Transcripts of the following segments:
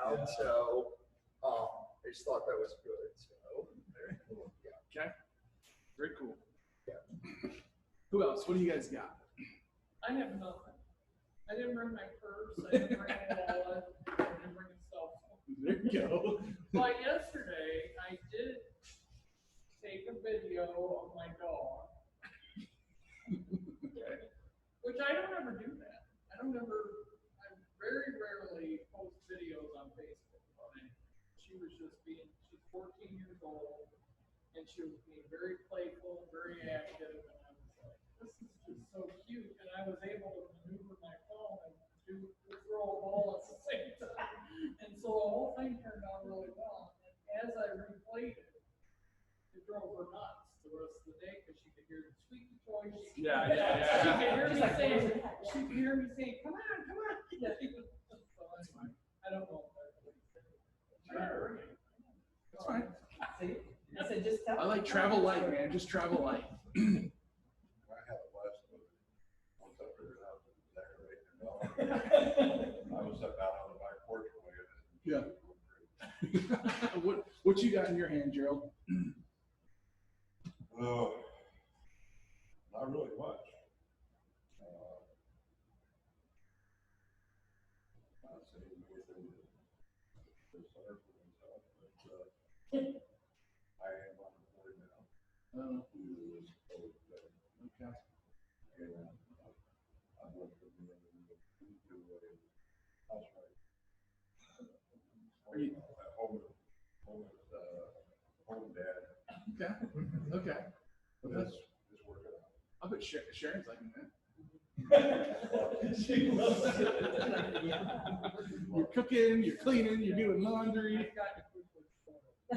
out. So I just thought that was good. So very cool. Yeah. Okay. Very cool. Yeah. Who else? What do you guys got? I have nothing. I didn't bring my purse. I didn't bring a wallet. I didn't bring a cell phone. There you go. But yesterday, I did take a video of my dog. Okay. Which I don't ever do that. I very rarely post videos on Facebook about anything. She's 14 years old, and she was being very playful, very active, and I was like, this is just so cute. And I was able to maneuver my phone and throw a ball at the same time. And so the whole thing turned out really well. And as I replayed it, it drove her nuts the rest of the day because she could hear the squeaky toy. She could hear me saying, come on, come on. Yeah, so anyway, I don't know. That's fine. See? I said, just tell I like travel light, man. Just travel light. I had a blast with it. Once I figured out that it was aggravating, I was up out on the back porch with it. Yeah. What you got in your hand, Gerald? Not really much. Not saying anything that's hard for myself, but I am unemployed now. Due to this COVID thing. Okay. And I'm looking to be able to do a house right. Are you home dad. okay? Okay. But that's just working out. I bet Sharon's liking that. She loves it. You're cooking, you're cleaning, you're doing laundry. I've got to quickly I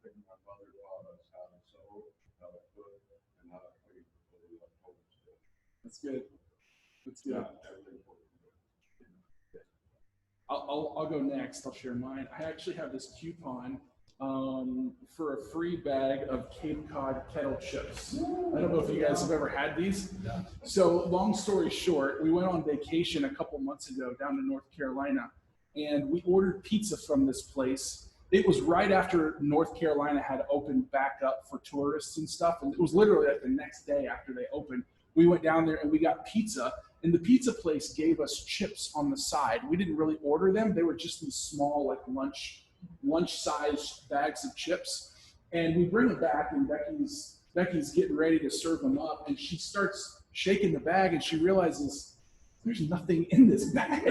think my mother taught us how to sew, how to cook, and how to clean before we left home. That's good. That's good. Everything's working good. I'll go next. I'll share mine. I actually have this coupon for a free bag of Cape Cod kettle chips. I don't know if you guys have ever had these. So long story short, we went on vacation a couple months ago down to North Carolina, and we ordered pizza from this place. It was right after North Carolina had opened back up for tourists and stuff, and it was literally like the next day after they opened. We went down there and we got pizza, and the pizza place gave us chips on the side. We didn't really order them. They were just these small, like lunch-sized bags of chips. And we bring it back, and Becky's getting ready to serve them up, and she starts shaking the bag, and she realizes there's nothing in this bag.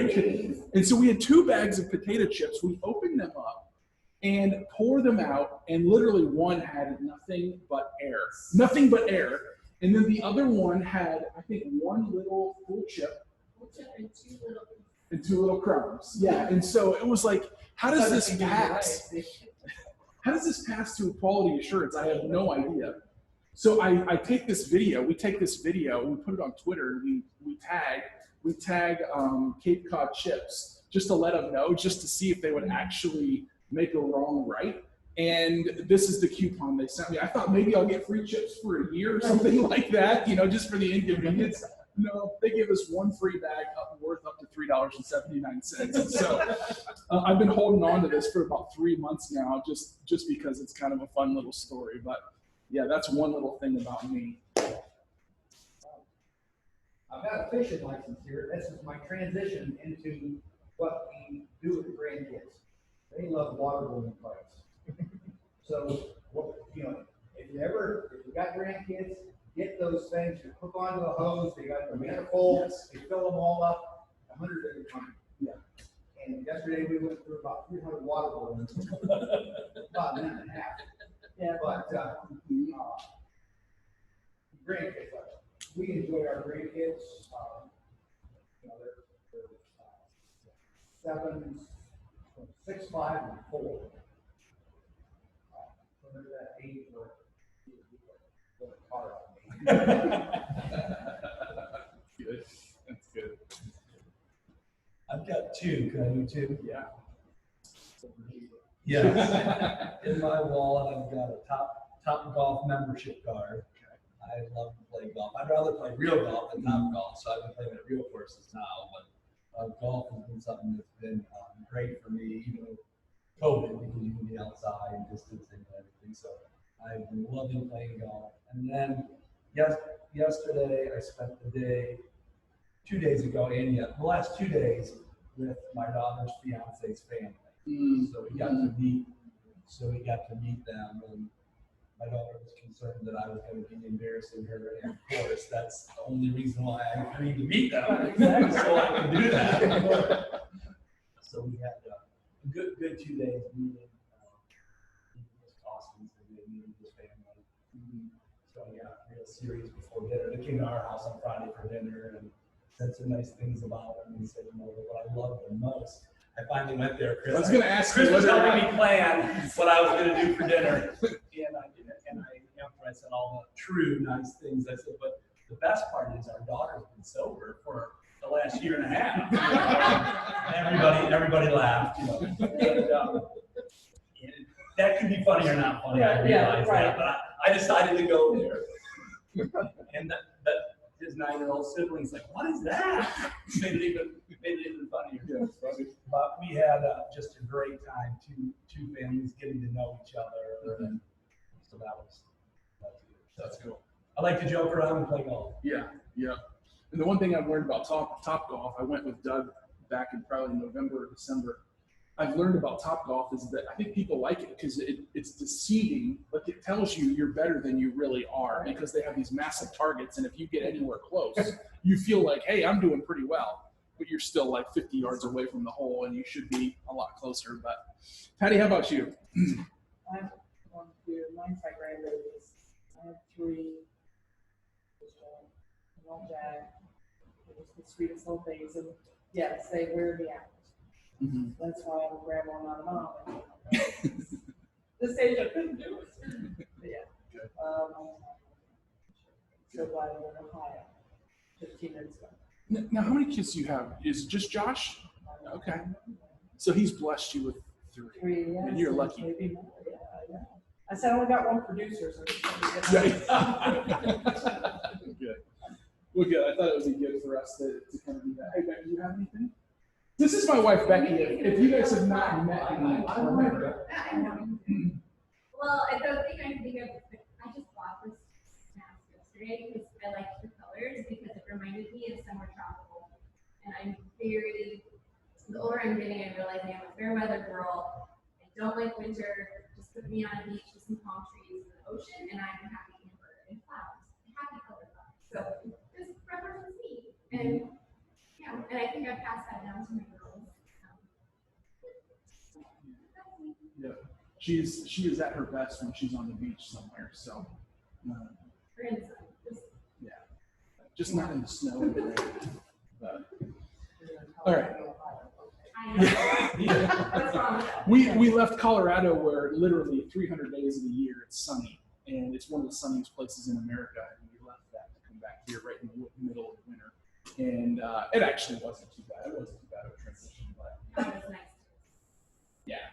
And so we had 2 bags of potato chips. We opened them up and poured them out, and literally one had nothing but air. And then the other one had, I think, 1 little full chip and 2 little crumbs. Yeah, and so it was like, how does this pass? How does this pass through quality assurance? I have no idea. So I take this video, we take this video, and we put it on Twitter, and we tag Cape Cod Chips just to let them know, just to see if they would actually make a wrong right. And this is the coupon they sent me. I thought maybe I'll get free chips for a year or something like that, you know, just for the inconvenience. No, they gave us 1 free bag worth up to $3.79. So I've been holding on to this for about 3 months now, just because it's kind of a fun little story. But yeah, that's one little thing about me. I've got a fishing license here. This is my transition into what we do with the grandkids. They love waterboarding parks. So, you know, if you got grandkids, get those things. You hook onto the hose. They got the manifolds. They fill them all up 100 at a time. Yeah. And yesterday we went through about 300 waterboarding, about a minute and a half. Yeah. But grandkids, we enjoy our grandkids. You know, they're 7, 6, 5, and 4. They're that age where it's hard on me. Good. That's good. I've got 2. Can I do 2? Yeah. Yes. In my wallet, I've got a top golf membership card. I love to play golf. I'd rather play real golf than top golf, so I've been playing at real courses now. But golf has been something that's been great for me, even with COVID, because you can be outside and distancing and everything. So I've been loving playing golf. And then yesterday, I spent the day, 2 days ago, and the last 2 days with my daughter's fiance's family. So we got to meet. Them, and my daughter was concerned that I was going to be embarrassing her, and of course, that's the only reason why I agreed to meet them, so I could do that. So we had a good 2 days meeting. It was awesome to meet his family. So I got real serious before dinner. They came to our house on Friday for dinner and said some nice things about him and said, what I loved the most. I finally went there, Chris. I was going to ask Chris you was helping me plan what I was going to do for dinner. And after I said all the true nice things, I said, but the best part is our daughter's been sober for the last year and a half. Everybody laughed, And, that could be funny or not funny, I realize that, but I decided to go there. And his 9-year-old sibling's like, what is that? Made it even funnier. Yeah, it's funny. But we had just a great time, two families getting to know each other, and so that's good. That's cool. I like to joke around and play golf. Yeah. And the one thing I've learned about Top Golf, I went with Doug back in probably November or December. I've learned about Top Golf is that I think people like it because it's deceiving. Like it tells you you're better than you really are because they have these massive targets, and if you get anywhere close, you feel like, hey, I'm doing pretty well, but you're still like 50 yards away from the hole, and you should be a lot closer. But Patty, how about you? I have one, two, mine's my grandbabies. I have 3. An old Jack. It was the sweetest little things, and yes, they wear me out. Mm-hmm. That's why I'm a grandma, not a mom. This age I couldn't do it. But yeah. Good. So glad I'm in Ohio. 15 minutes ago. Now, how many kids do you have? Is it just Josh? Okay. So he's blessed you with 3. 3, yeah. And you're lucky. Maybe more. Yeah. I said I only got 1 producer, so Good. Well, good. I thought it would be good for us to kind of do that. Hey, Becky, do you have anything? This is my wife, Becky. If you guys have not met me, I know. Well, I don't think I'm thinking of this, but I just bought this mask yesterday because I liked the colors because it reminded me of summer tropical. And I'm the older I'm getting, I'm realizing I'm a fair weather girl. I don't like winter. Just put me on a beach with some palm trees and the ocean, and I'm a happy camper and flowers, a happy color flowers. So just represents me. And yeah, and I think I've passed that down to my girls. yeah, she is at her best when she's on the beach somewhere. So, yeah, just not in the snow. And the rain. But, all right. What's wrong with that? We left Colorado where literally 300 days of the year it's sunny, and it's one of the sunniest places in America. And we left that to come back here right in the middle of winter. And it actually wasn't too bad. It wasn't too bad of a transition, but That was nice.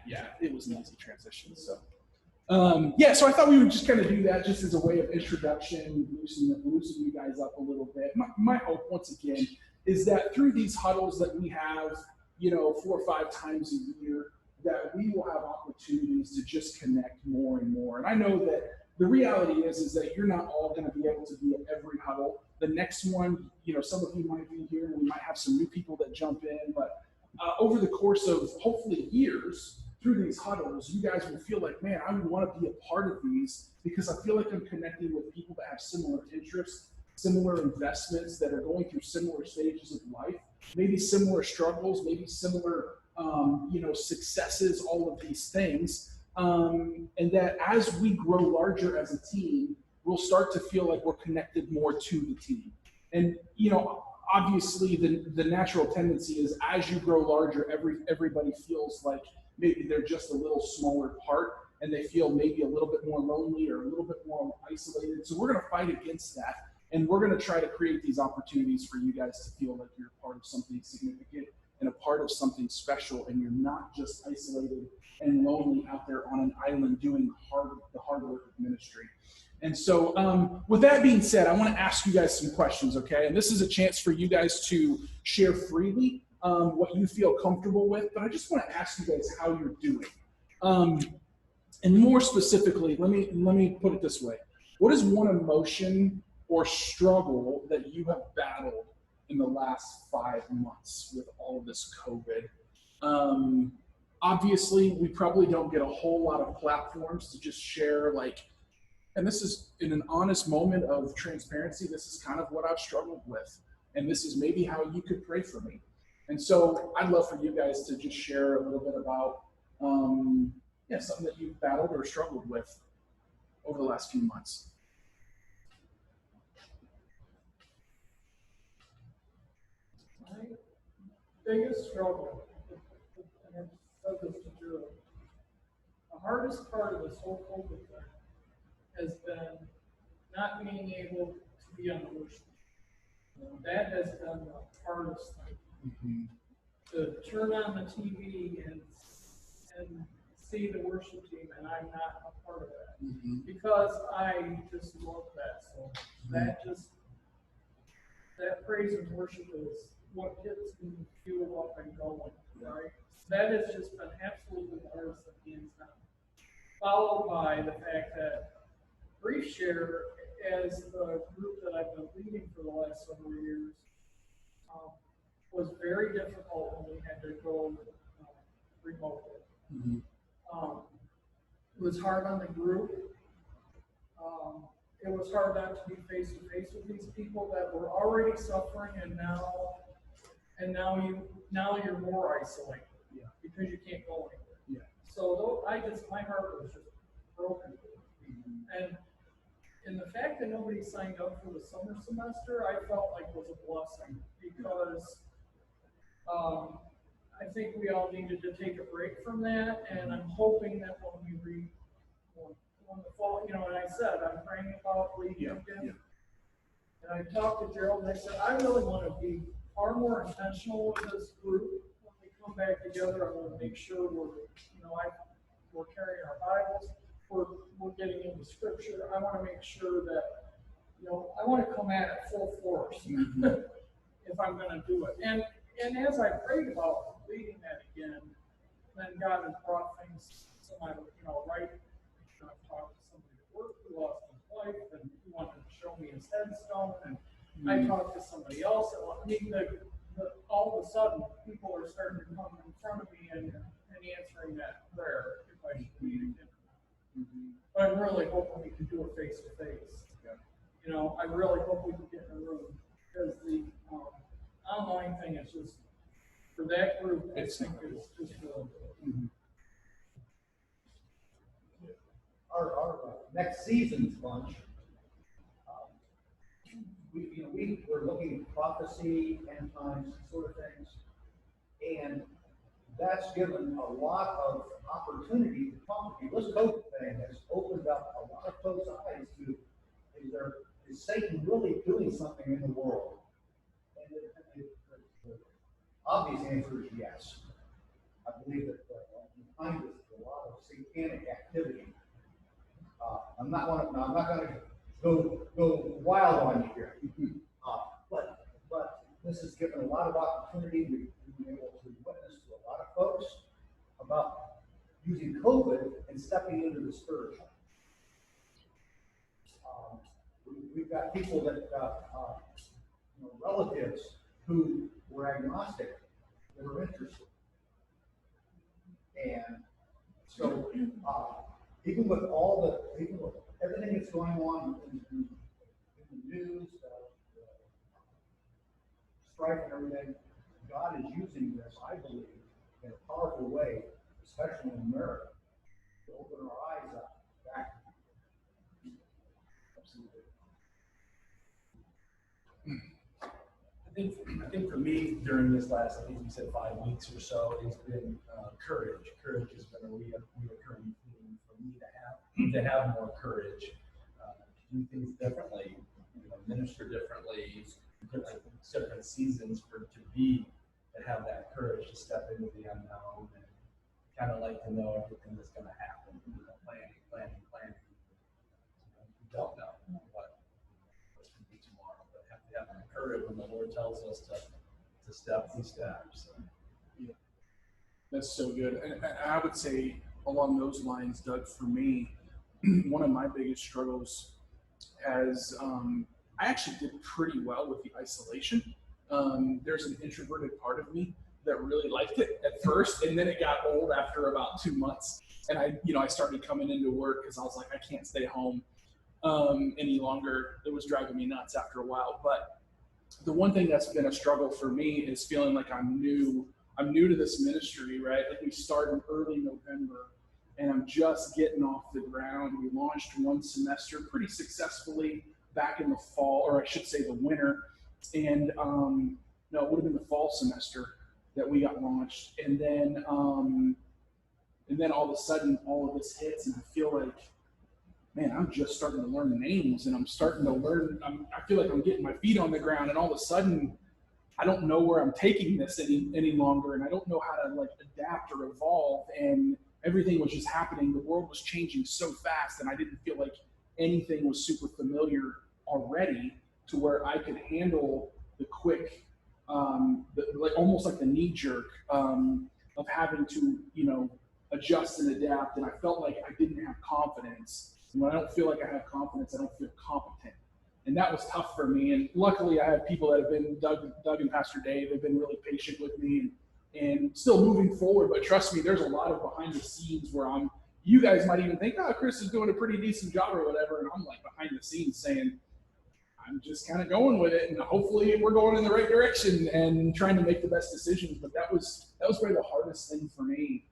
yeah, it was an easy transition. So so I thought we would just kind of do that just as a way of introduction, loosen you guys up a little bit. My hope, once again, is that through these huddles that we have, 4 or 5 times a year, that we will have opportunities to just connect more and more. And I know that the reality is that you're not all going to be able to be at every huddle. The next one, some of you might be here, and we might have some new people that jump in, but over the course of hopefully years through these huddles, you guys will feel like, man, I would want to be a part of these because I feel like I'm connecting with people that have similar interests, similar investments, that are going through similar stages of life, maybe similar struggles, maybe similar, successes, all of these things. And that as we grow larger as a team, we'll start to feel like we're connected more to the team. And, obviously the natural tendency is as you grow larger, everybody feels like maybe they're just a little smaller part and they feel maybe a little bit more lonely or a little bit more isolated. So we're going to fight against that. And we're going to try to create these opportunities for you guys to feel like you're part of something significant and a part of something special, and you're not just isolated and lonely out there on an island doing the hard work of ministry. And so with that being said, I want to ask you guys some questions, okay? And this is a chance for you guys to share freely what you feel comfortable with, but I just want to ask you guys how you're doing. And more specifically, let me put it this way. What is one emotion or struggle that you have battled in the last 5 months with all of this COVID? Obviously, we probably don't get a whole lot of platforms to just share, like, and this is in an honest moment of transparency, this is kind of what I've struggled with. And this is maybe how you could pray for me. And so I'd love for you guys to just share a little bit about something that you've battled or struggled with over the last few months. My biggest struggle, and I've said this to Drew, the hardest part of this whole COVID thing has been not being able to be on the worship. That has been the hardest thing. Mm-hmm. To turn on the TV and see the worship team, and I'm not a part of that. Mm-hmm. Because I just love that so much. That praise and worship is what gets me fueled up and going, right? That has just been absolutely the hardest thing, hands down. Followed by the fact that Grief Share, as the group that I've been leading for the last several years, was very difficult when we had to go remotely. Mm-hmm. It was hard on the group. It was hard not to be face to face with these people that were already suffering, and now you're more isolated, because you can't go anywhere. Yeah. So my heart was just broken. Mm-hmm. And the fact that nobody signed up for the summer semester, I felt like was a blessing, because I think we all needed to take a break from that, and I'm hoping that when the fall, and I said, I'm praying about leading again. And I talked to Gerald, and I said, I really want to be far more intentional with this group. When we come back together, I want to make sure we're carrying our Bibles, we're getting into Scripture. I want to make sure that, I want to come at it full force if I'm going to do it. And as I prayed about leading that again, then God has brought things to my, right. I've talked to somebody at work who lost his wife, and he wanted to show me his headstone, and I talked to somebody else. All of a sudden, people are starting to come in front of me and answering that prayer if I should lead again. But I'm really hoping we can do it face to face. I really hope we can get in a room, because the online thing is just, for that group, I think is just really good. Mm-hmm. Our next season's bunch, we're looking at prophecy, end times, sort of things, and that's given a lot of opportunity to talk to people. This COVID thing has opened up a lot of folks' eyes to, is Satan really doing something in the world? And the obvious answer is yes. I believe that behind this is a lot of satanic activity. I'm not going to go wild on you here, but this has given a lot of opportunity. We've been able to witness to a lot of folks about using COVID and stepping into the spiritual. We've got people that relatives who were agnostic that are interested, and so even with everything that's going on in the news, strife and everything, God is using this, I believe, in a powerful way, especially in America, to open our eyes up back. Absolutely. I think for me, during this last, I think you said 5 weeks or so, it's been courage. Courage has been a reoccurring theme for me to have more courage, to do things differently, minister differently, different seasons to have that courage to step into the unknown and kind of like to know everything that's going to happen. Planning. We don't know what's going to be tomorrow, but have the courage when the Lord tells us to it's a step by step. So. Yeah, that's so good. And I would say along those lines, Doug, for me, one of my biggest struggles has, I actually did pretty well with the isolation. There's an introverted part of me that really liked it at first, and then it got old after about 2 months. And I started coming into work because I was like, I can't stay home any longer. It was driving me nuts after a while. But the one thing that's been a struggle for me is feeling like I'm new to this ministry, right? Like we started early November and I'm just getting off the ground. We launched one semester pretty successfully back in the fall, or I should say the winter. And no, it would have been the fall semester that we got launched. And then all of a sudden all of this hits and I feel like, man, I'm just starting to learn names and I'm starting to learn, I feel like I'm getting my feet on the ground and all of a sudden I don't know where I'm taking this any longer, and I don't know how to like adapt or evolve, and everything was just happening. The world was changing so fast and I didn't feel like anything was super familiar already to where I could handle the quick, like almost like the knee jerk of having to, adjust and adapt. And I felt like I didn't have confidence. And when I don't feel like I have confidence, I don't feel competent. And that was tough for me. And luckily I have people that have been, Doug and Pastor Dave, they've been really patient with me and still moving forward. But trust me, there's a lot of behind the scenes where you guys might even think, oh, Chris is doing a pretty decent job or whatever. And I'm like behind the scenes saying, I'm just kind of going with it. And hopefully we're going in the right direction and trying to make the best decisions. But that was probably the hardest thing for me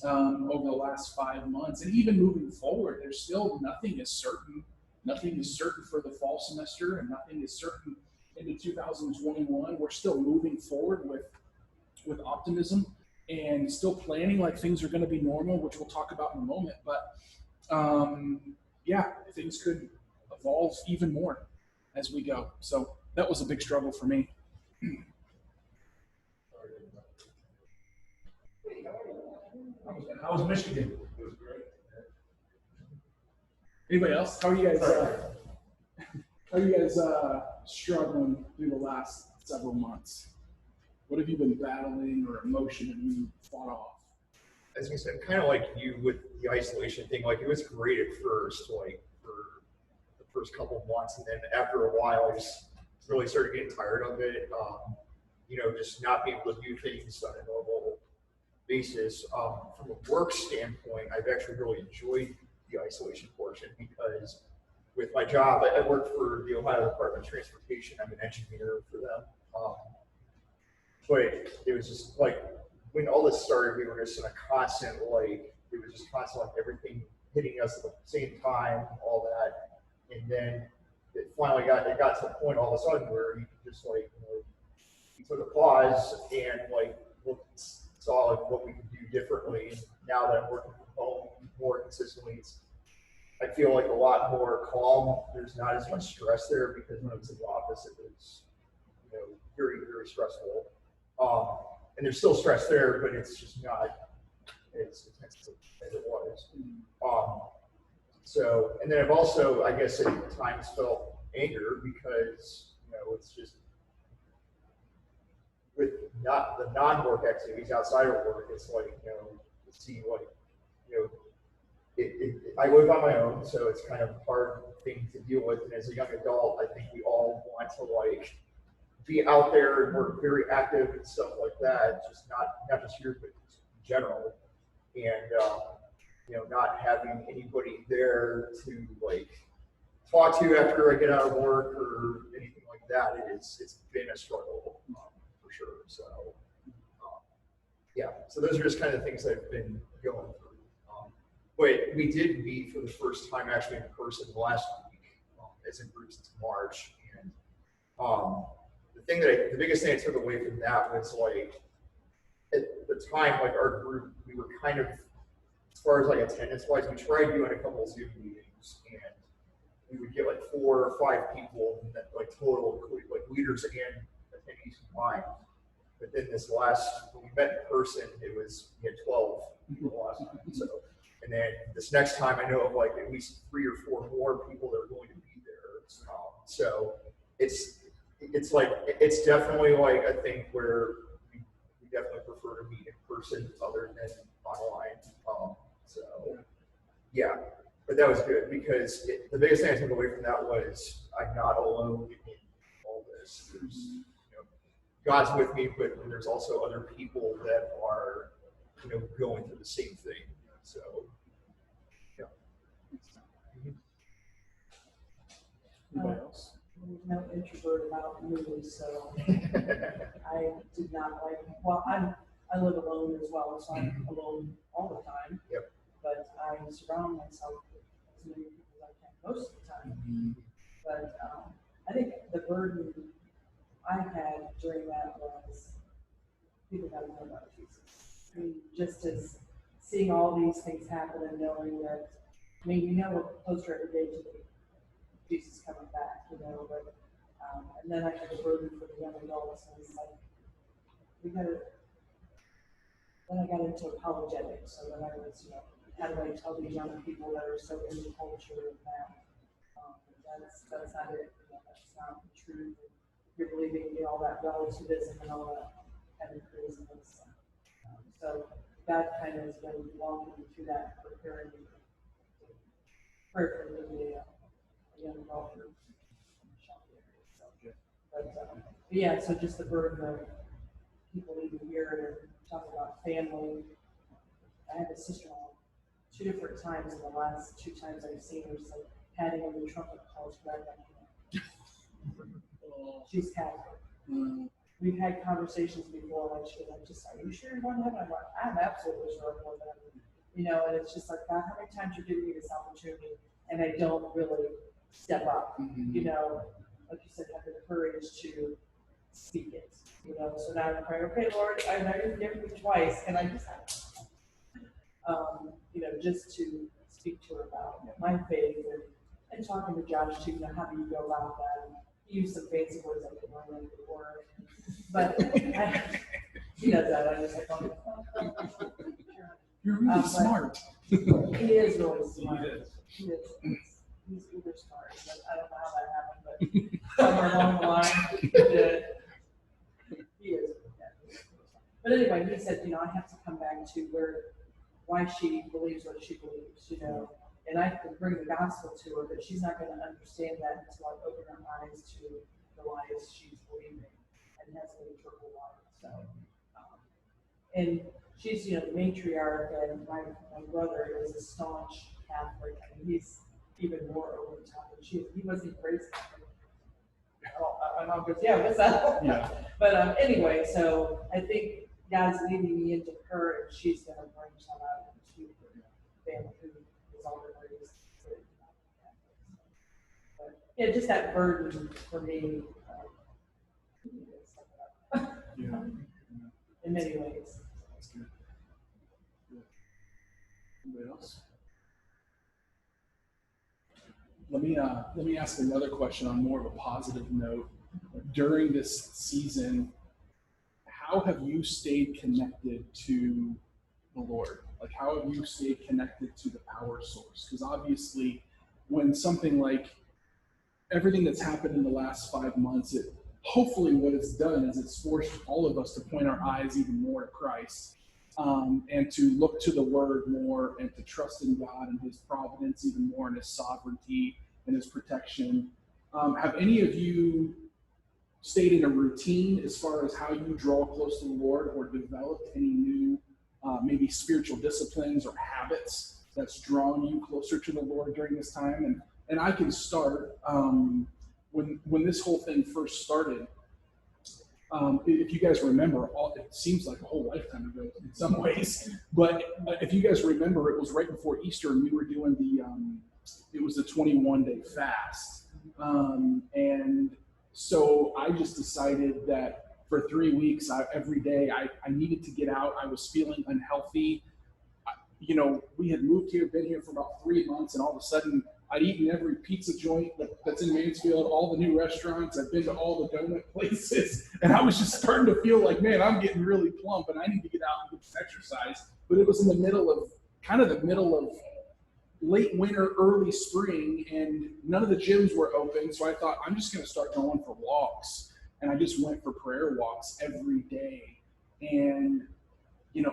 over the last 5 months. And even moving forward, there's still nothing is certain. Nothing is certain for the fall semester, and nothing is certain into 2021. We're still moving forward with optimism and still planning like things are going to be normal, which we'll talk about in a moment. But things could evolve even more as we go. So that was a big struggle for me. How was Michigan? It was great. Anybody else? How are you guys struggling through the last several months? What have you been battling or emotion have you fought off? As we said, kind of like you with the isolation thing, like it was great at first, like for the first couple of months, and then after a while, I just really started getting tired of it. Just not being able to do things on a normal basis. From a work standpoint, I've actually really enjoyed the isolation portion because with my job, I work for the Ohio Department of Transportation. I'm an engineer for them. But it was just like when all this started, we were just in a constant, like, it was just constant, like everything hitting us at the same time, all that. And then it finally got to a point all of a sudden where you could just like, you took a pause and like saw like what we could do differently. And now that I'm working from home more consistently, I feel like a lot more calm. There's not as much stress there because when I was in the office, it was, very, very stressful. And there's still stress there, but it's just not as intense as it was. And then I've also, I guess, at times felt anger because, it's just with not the non-work activities outside of work, it's like, to see like, I live on my own, so it's kind of a hard thing to deal with. And as a young adult, I think we all want to like be out there and work very active and stuff like that. Just not just here, but in general. And not having anybody there to like talk to after I get out of work or anything like that, it's been a struggle for sure. So so those are just kind of things I've been going through. But we did meet for the first time actually in person last week as a group since March. And the biggest thing I took away from that was like at the time, like our group, we were kind of, as far as like attendance wise, we tried doing a couple of Zoom meetings and we would get like 4 or 5 people and then like total like leaders and attendees combined. But then when we met in person, we had 12 people last time. So, and then this next time I know of like at least 3 or 4 more people that are going to be there. So it's like, it's definitely like, I think where we definitely prefer to meet in person other than online. So, yeah, but that was good because the biggest thing I took away from that was I'm not alone in all this. There's, God's with me, but there's also other people that are, going through the same thing. So, yeah. Anybody else? There's no introvert about me, so I did not like. Well, I live alone as well, so I'm alone all the time. Yep. But I surround myself with as many people as I can most of the time. But I think the burden I had during that was people got to know about Jesus. I mean, just as seeing all these things happen and knowing that, I mean, we're closer every day to Jesus coming back, but, and then I had the burden for the young adults, and it's like, then I got into apologetics, so then I was, how do I tell these young people that are so in the culture of that, that's not it, that's not the truth. You're believing in all that relativism and all that kind of craziness. So God kind of has been walking me through that, preparing me for the young adult group. But yeah, so just the burden of people even here and talk about family. I have a sister-in-law 2 different times in the last 2 times I've seen her, so patting on the trumpet calls right back. She's Catholic. We've had conversations before, like she was like, are you sure you're going to heaven? I'm like, I'm absolutely sure I'm going to heaven. And it's just like, God, how many times you're giving me this opportunity and I don't really step up, like you said, have the courage to speak it, so now I'm praying, okay, Lord, I know you've given me twice, and I just just to speak to her about my faith and talking to Josh too, how do you go about that? And he used some fancy words I didn't learn before, but he does that. I just like, oh, You're really smart. He is really smart. He is. He's uber smart, but I don't know how that happened, but somewhere along the line, he did. He is. But anyway, he said, I have to come back to why she believes what she believes, and I can bring the gospel to her, but she's not going to understand that until I open her eyes to the lies she's believing, and has been her whole life. So, and she's, the matriarch, and my brother is a staunch Catholic, and he's even more over the top than she is. He wasn't raised Catholic. My mom goes, yeah, what's that? Yeah. But anyway, so I think God's leading me into her, and she's going to branch that out into her family who is already raised. But yeah, just that burden for me. Yeah. In many ways. That's good. Anybody else? Let me ask another question on more of a positive note. During this season, how have you stayed connected to the Lord? Like, how have you stayed connected to the power source? Because obviously, when something like everything that's happened in the last 5 months, hopefully what it's done is it's forced all of us to point our eyes even more to Christ, and to look to the Word more, and to trust in God and His providence even more, and His sovereignty and His protection. Have any of you stayed in a routine as far as how you draw close to the Lord, or developed any new maybe spiritual disciplines or habits that's drawn you closer to the Lord during this time? And I can start. When this whole thing first started, if you guys remember, it seems like a whole lifetime ago in some ways, but if you guys remember, it was right before Easter, and we were doing it was the 21-day fast. And so I just decided that for 3 weeks, every day, I needed to get out. I was feeling unhealthy. We had moved here, been here for about 3 months, and all of a sudden, I'd eaten every pizza joint that's in Mansfield, all the new restaurants. I've been to all the donut places. And I was just starting to feel like, man, I'm getting really plump and I need to get out and get some exercise. But it was in the middle of late winter, early spring, and none of the gyms were open. So I thought, I'm just going to start going for walks. and I just went for prayer walks every day. And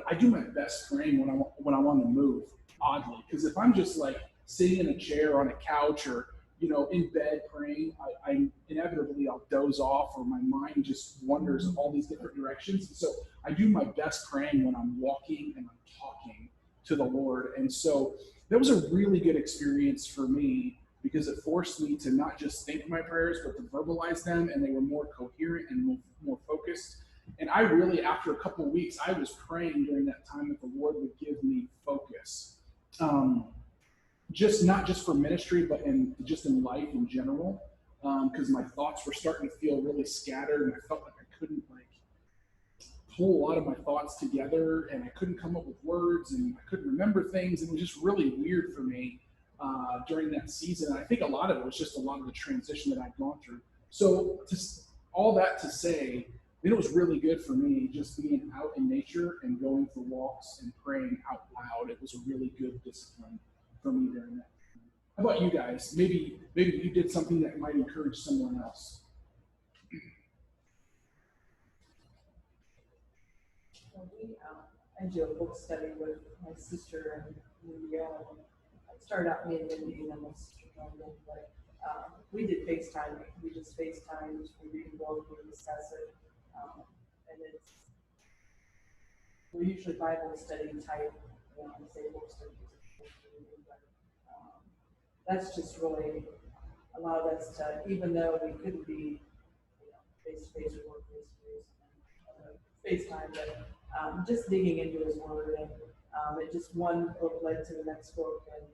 I do my best praying when I'm on the move, oddly, because if I'm just like sitting in a chair on a couch or in bed praying, I inevitably I'll doze off or my mind just wanders in all these different directions. So I do my best praying when I'm walking and I'm talking to the Lord. And so that was a really good experience for me because it forced me to not just think my prayers, but to verbalize them, and they were more coherent and more focused. And I really, after a couple of weeks, I was praying during that time that the Lord would give me focus. Not just for ministry, but just in life in general, because my thoughts were starting to feel really scattered, and I felt like I couldn't pull a lot of my thoughts together, and I couldn't come up with words, and I couldn't remember things, and it was just really weird for me during that season. And I think a lot of it was just a lot of the transition that I'd gone through. So all that to say, it was really good for me just being out in nature and going for walks and praying out loud. It was a really good discipline for me during that time. How about you guys? Maybe you did something that might encourage someone else. Well, I do a book study with my sister, and we started out meeting in Indiana, my sister joined in, but we did FaceTime. We just FaceTimed, we read a book, we discuss it, and we're usually Bible study type, say book study. But that's just really allowed us to, even though we couldn't be face to face or work face to face, FaceTime, but just digging into his word, and it just one book led to the next book, and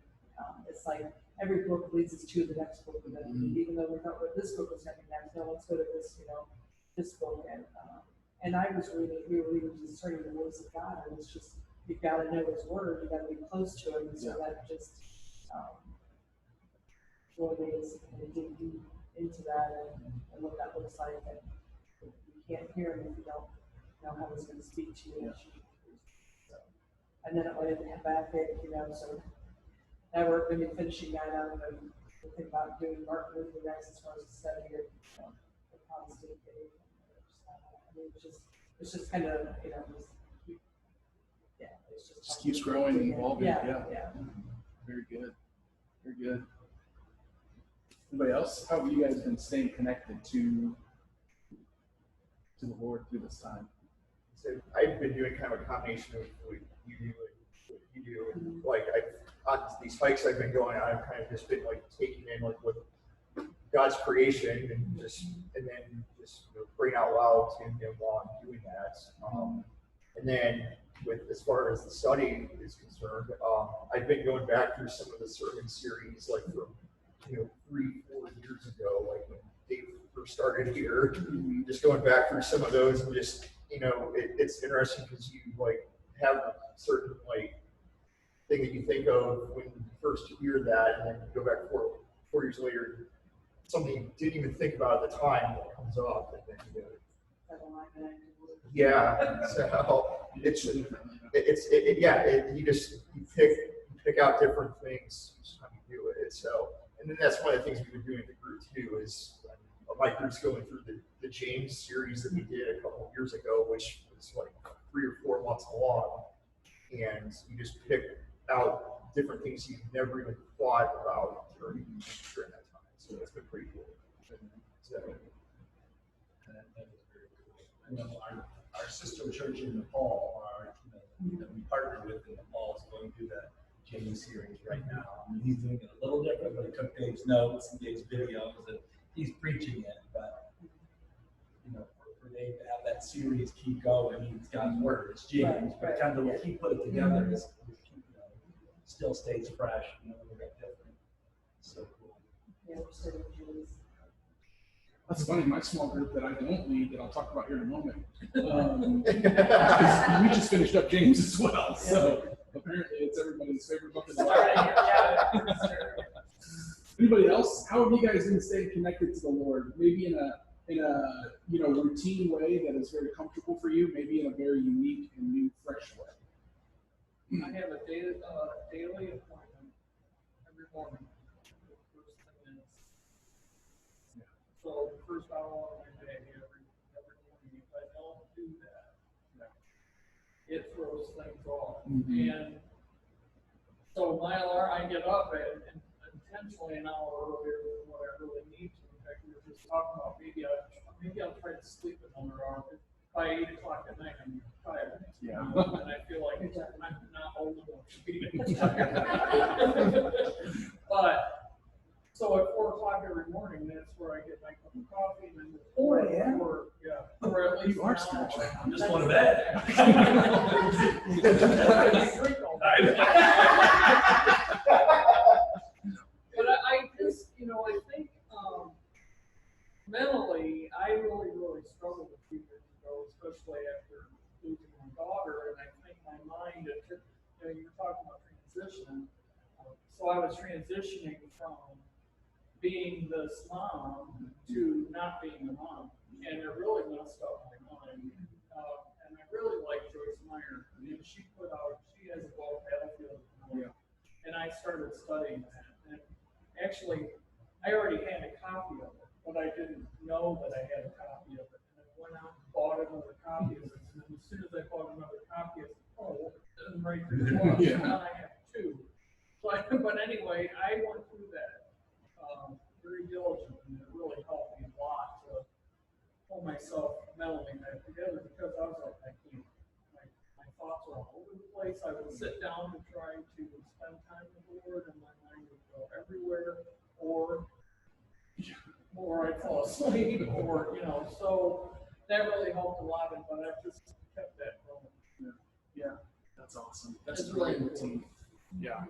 it's like every book leads us to the next book, and then even though we thought what this book was coming next, no, let's go to this, this book, and I was reading, we were reading discerning the voice of God, and it's just you've got to know His word, you've got to be close to Him, and so that just really made us dig deep into that and what that looks like, and you can't hear Him if you don't know how He's going to speak to you. So, and then it went into Habakkuk, so now we're going to be finishing that up, and we think about doing Martin Luther next as far as the study of the Protestant faith. I mean, it's just kind of, it's just keeps growing and evolving. Yeah. Very good. Very good. Anybody else? How have you guys been staying connected to the Lord through this time? So I've been doing kind of a combination of what you do and what you do. And like on these hikes I've been going on, I've kind of just been taking in what God's creation and then bring out loud to Him while I'm doing that. And then as far as the study is concerned, I've been going back through some of the sermon series from 3-4 years ago, when Dave first started here. Just going back through some of those and just it's interesting because you have a certain thing that you think of when you first hear that, and then you go back 4 years later, something you didn't even think about at the time that comes up, and then you pick out different things each time you do it. So, and then that's one of the things we've been doing in the group too, is my group's going through the James series that we did a couple of years ago, which was 3 or 4 months long, and you just pick out different things you've never even thought about during that time. So that's been pretty cool. So, that was very cool. I know our sister church in Nepal, that we partner with in Nepal, is going through that James series right now. I mean, he's doing it a little different, but he took Dave's notes and Dave's videos, and he's preaching it. But for Dave to have that series keep going, it's God's word, it's James, but kind of the way he put it together is still stays fresh, a little bit different. So cool. Yeah, we're studying James. That's funny. My small group that I don't lead, that I'll talk about here in a moment, we just finished up James as well. So apparently, it's everybody's favorite book in the Bible. Anybody else? How have you guys been staying connected to the Lord? Maybe in a routine way that is very comfortable for you. Maybe in a very unique and new, fresh way. I have a daily appointment every morning. The first 10 minutes. So the first hour of my day, every it throws things off. Mhm. And so my alarm, I get up and intentionally an hour earlier than what I really need to. In fact, we were just talking about maybe I'll try to sleep another hour. By 8 o'clock at night, I'm tired. Yeah. And I feel like I'm not old enough to be tired. But so at 4 o'clock every morning, that's where I get my cup of coffee and then. 4 a.m.? Or at least. You are an hour. spiritual. I'm just going to bed. I drink all night. But I just, I think, mentally, I really, really struggled a few years ago, especially after losing my daughter, and I think my mind, you were talking about transition. So I was transitioning from being this mom to not being a mom, and it really messed up my mind. And I really like Joyce Meyer. She has a book, Battlefield. Yeah. And I started studying that. And actually, I already had a copy of it, but I didn't know that I had a copy of it. And I went out and bought another copy of it. And then as soon as I bought another copy, I said, oh, I'm right through the book. Yeah. Now I have two. But anyway, I went through that very diligently, and it really helped me a lot to pull myself mentally back together, because I was like, I can't. My thoughts were all over the place. I would sit down to try to spend time with the Lord, and my mind would go everywhere, or I'd fall asleep, or so that really helped a lot. But I've just kept that going. Yeah. That's awesome. That's It's a great really routine. Yeah.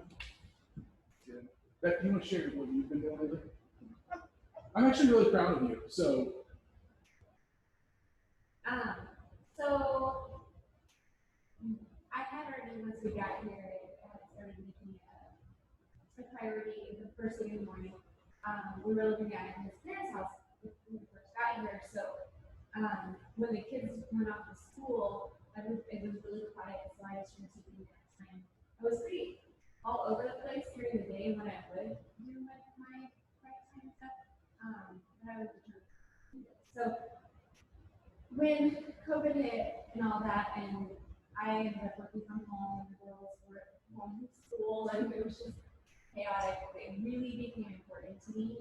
Good. Beck, you want to share what you've been doing lately? I'm actually really proud of you. So. So I had already, once we got here, I started making a priority the first thing in the morning. We were living at his parents' house when we first got here, so when the kids went off to school, it was really quiet, so I was trying to take that time. I was pretty all over the place during the day when I would do my quiet time stuff, but I was determined to do it. So when COVID hit and all that, and I ended up working from home, the girls were home from school, and it was just chaotic. It really became important to me.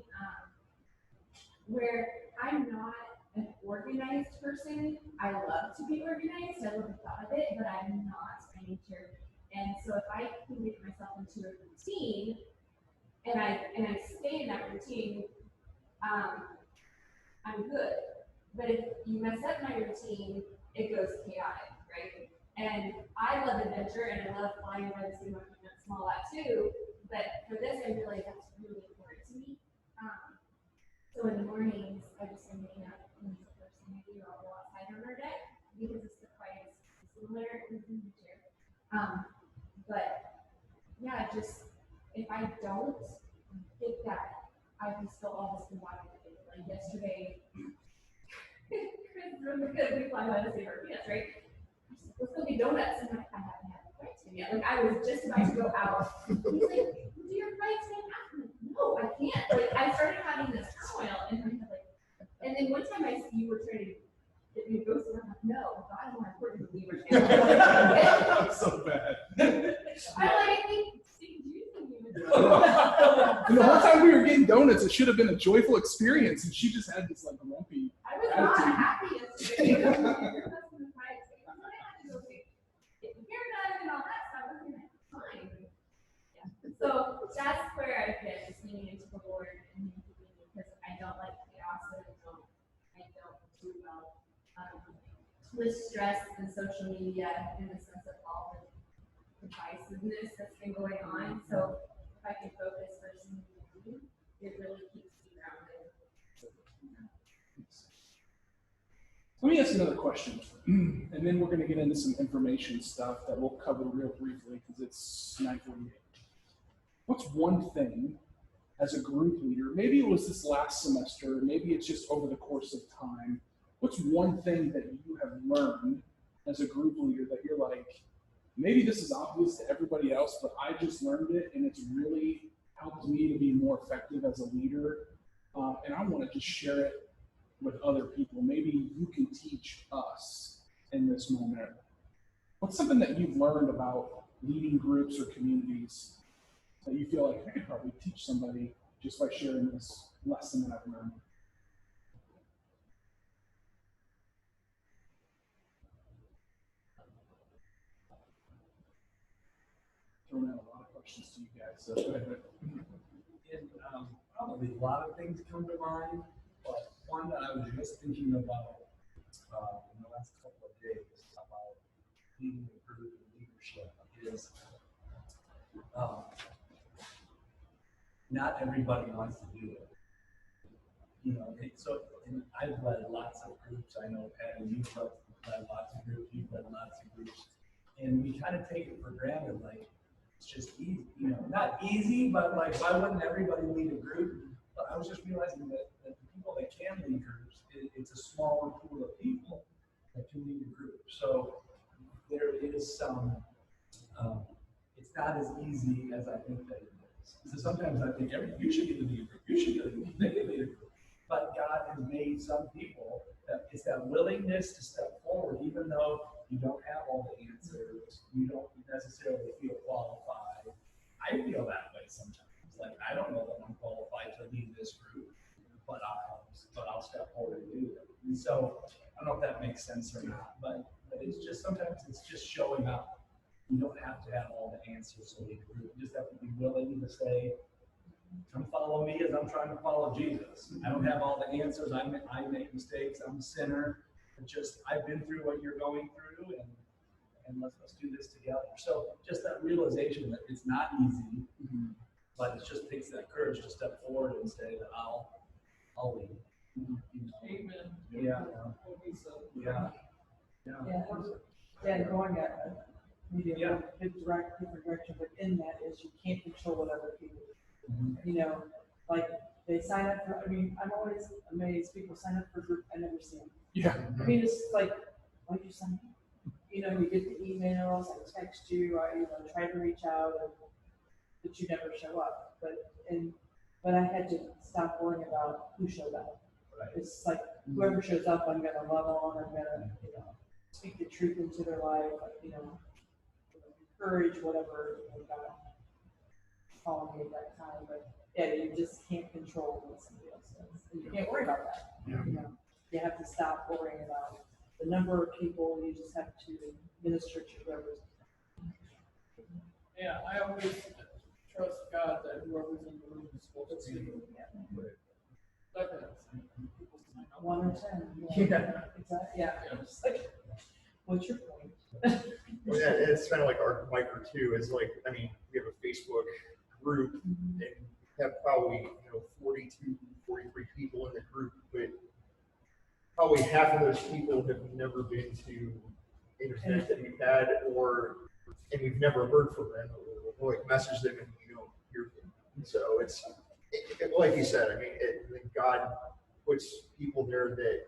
Where I'm not an organized person, I love to be organized. I love the thought of it, but I'm not by nature. And so if I can get myself into a routine, and I stay in that routine, I'm good. But if you mess up my routine, it goes chaotic, right? And I love adventure, and I love flying around the sea, monkey nuts, and all that too. But for this, I realize that's really important to me. So in the mornings, I just am waking up, and the first thing I do, I'll go outside on our deck, because it's the quietest place in the chair. But yeah, just if I don't get that, I can still all this combined. Like yesterday, Chris, because we fly by the same RPS, right? Let's go get donuts, and I haven't had a flight yet. Like I was just about to go out. He's like, "Do your flights get out?" No, I can't. Like I started having this turmoil in my head, like, and then one time I see you were trying to get me to go somewhere. I'm like, no, God is more important than me right now. That's so bad. I'm like, I think Steve Juice and And the whole time we were getting donuts, it should have been a joyful experience, and she just had this like lumpy. I was not happy yesterday. Your husband was right. I had to go get the hair done and all that stuff. I was like, fine. Yeah. So that's where I've been, just leaning into the Lord and because I don't like chaos, and I don't do well with stress and social media in the sense of all the divisiveness that's been going on. So if I can focus first in the it really keeps me grounded. Let me ask another question, and then we're going to get into some information stuff that we'll cover real briefly because it's 9:48. What's one thing as a group leader, maybe it was this last semester, maybe it's just over the course of time, what's one thing that you have learned as a group leader that you're like, maybe this is obvious to everybody else, but I just learned it and it's really helped me to be more effective as a leader, and I want to just share it with other people. Maybe you can teach us in this moment. What's something that you've learned about leading groups or communities that you feel like I could probably teach somebody just by sharing this lesson that I've learned? Throwing out a lot of questions to you guys. So go ahead. And, probably a lot of things come to mind, but one that I was just thinking about in the last couple of days about leading a group and leadership is not everybody wants to do it. You know, and I've led lots of groups. I know, Patty, you've led lots of groups, you've led lots of groups. And we kind of take it for granted, like, it's just easy, you know, not easy, but like, why wouldn't everybody lead a group? But I was just realizing that the people that can lead groups, it's a smaller pool of people that can lead a group. So there is some, it's not as easy as I think that it is. So sometimes I think you should get to lead a group, you should get to lead a group. But God has made some people that it's that willingness to step forward, even though you don't have all the answers, you don't necessarily feel qualified. I feel that way sometimes. Like, I don't know that I'm qualified to lead this group, but I'll step forward and do it. And so I don't know if that makes sense or not, but it's just sometimes it's just showing up. You don't have to have all the answers to lead a group. You just have to be willing to say, come follow me as I'm trying to follow Jesus. I don't have all the answers. I make mistakes. I'm a sinner. But just I've been through what you're going through, and let's do this together. So just that realization that it's not easy, but it just takes that courage to step forward and say that I'll lead. Amen. Yeah. Yeah. Yeah, going at maybe a bit different direction, but in that is you can't control what other people do. You know, like they sign up for, I mean, I'm always amazed people sign up for a group, I never see them. Yeah. I mean, it's like, why do you sign up? You know, you get the emails, I text you, I try to reach out, but you never show up. But I had to stop worrying about who showed up. Right. It's like whoever shows up, I'm gonna love on, I'm gonna, speak the truth into their life, encourage whatever God calling me at that time. But yeah, you just can't control what somebody else does. And you can't worry about that. You have to stop worrying about the number of people. You just have to minister to whoever's. Yeah, I always trust God that whoever's in the room is supposed to see. Definitely. People sign up. 1 or 10. Yeah. Exactly. Yeah. Just like, what's your point? Well, yeah, it's kind of like our micro too. Is like, I mean, we have a Facebook group and have probably 42, 43 people in the group, but probably half of those people have never been to internet that we've had, and we've never heard from them, or we'll like message them and we don't hear from them. So it's like you said. I mean, God puts people there that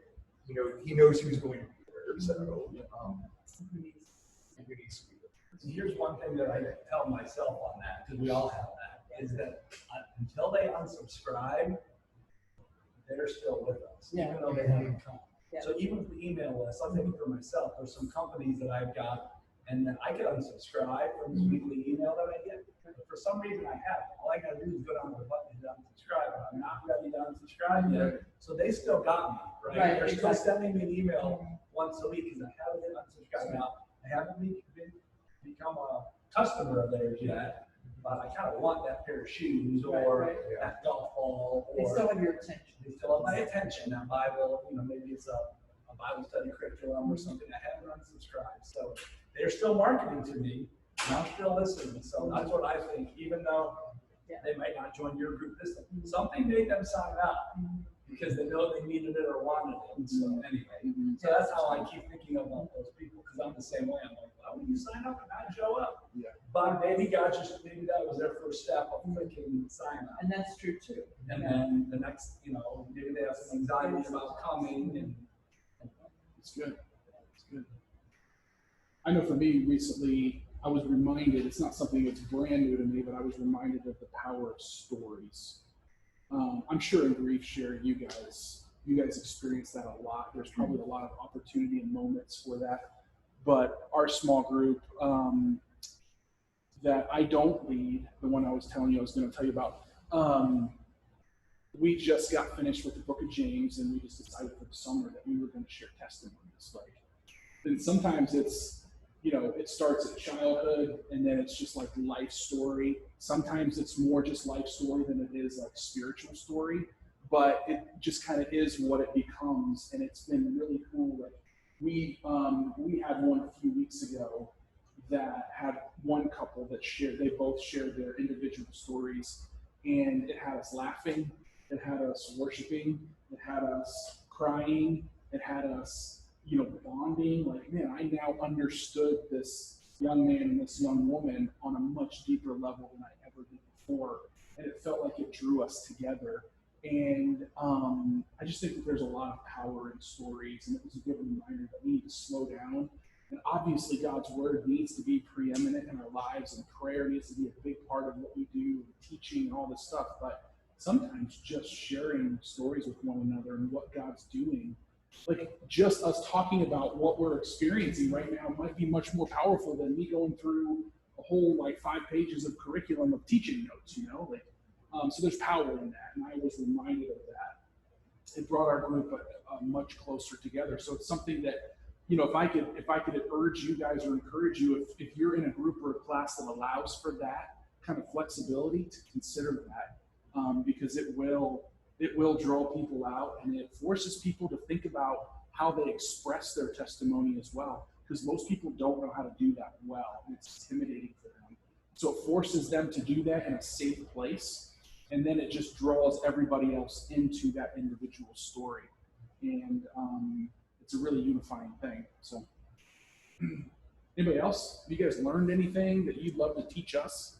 He knows who's going to be there. So who needs to be there. So here's one thing that I tell myself on that, because we all have that, is that until they unsubscribe, they're still with us, even though they haven't come. Yeah. So even with the email list, I'm thinking for myself, there's some companies that I've got, and then I could unsubscribe from this weekly email that I get. But for some reason I haven't. All I gotta do is go down to the button to unsubscribe, and I'm not ready to unsubscribe yet. So they still got me, right? They're still sending me an email once a week, because I haven't been unsubscribed. Now, I haven't become a customer of theirs yet, but I kind of want that pair of shoes or that golf ball. They still have your attention. They still have my attention. That Bible, maybe it's a Bible study curriculum or something. I haven't unsubscribed. So they're still marketing to me, and I'm still listening. So that's what I think, even though they might not join your group this time. Something made them sign up because they know they needed it or wanted it. So anyway, so that's how I keep thinking about those people, because I'm the same way. I'm like, why would you sign up and not show up? Yeah. But maybe that was their first step of clicking sign up. And that's true too. And then the next, maybe they have some anxiety about coming and It's good. It's good. I know for me recently, I was reminded, it's not something that's brand new to me, but I was reminded of the power of stories. I'm sure in grief share, you guys experience that a lot. There's probably a lot of opportunity and moments where that but our small group that I don't lead, the one I was telling you I was going to tell you about, we just got finished with the book of James, and we just decided for the summer that we were going to share testimonies. Like, and sometimes it's, you know, it starts at childhood and then it's just like life story. Sometimes it's more just life story than it is like spiritual story, but it just kind of is what it becomes. And it's been really cool. Like we had one a few weeks ago that had one couple that they both shared their individual stories, and it had us laughing, it had us worshiping, it had us crying, it had us, you know, bonding. Like, man, I now understood this young man and this young woman on a much deeper level than I ever did before. And it felt like it drew us together. And I just think that there's a lot of power in stories, and it was a good reminder that we need to slow down. And obviously God's word needs to be preeminent in our lives, and prayer needs to be a big part of what we do, and teaching and all this stuff. But sometimes just sharing stories with one another and what God's doing, like just us talking about what we're experiencing right now, might be much more powerful than me going through a whole like 5 pages of curriculum of teaching notes, you know, like, so there's power in that. And I was reminded of that. It brought our group much closer together. So it's something that, you know, if I could urge you guys or encourage you, if you're in a group or a class that allows for that kind of flexibility, to consider that, because it will draw people out, and it forces people to think about how they express their testimony as well, because most people don't know how to do that well, and it's intimidating for them. So it forces them to do that in a safe place, and then it just draws everybody else into that individual story, and it's a really unifying thing. So anybody else? Have you guys learned anything that you'd love to teach us?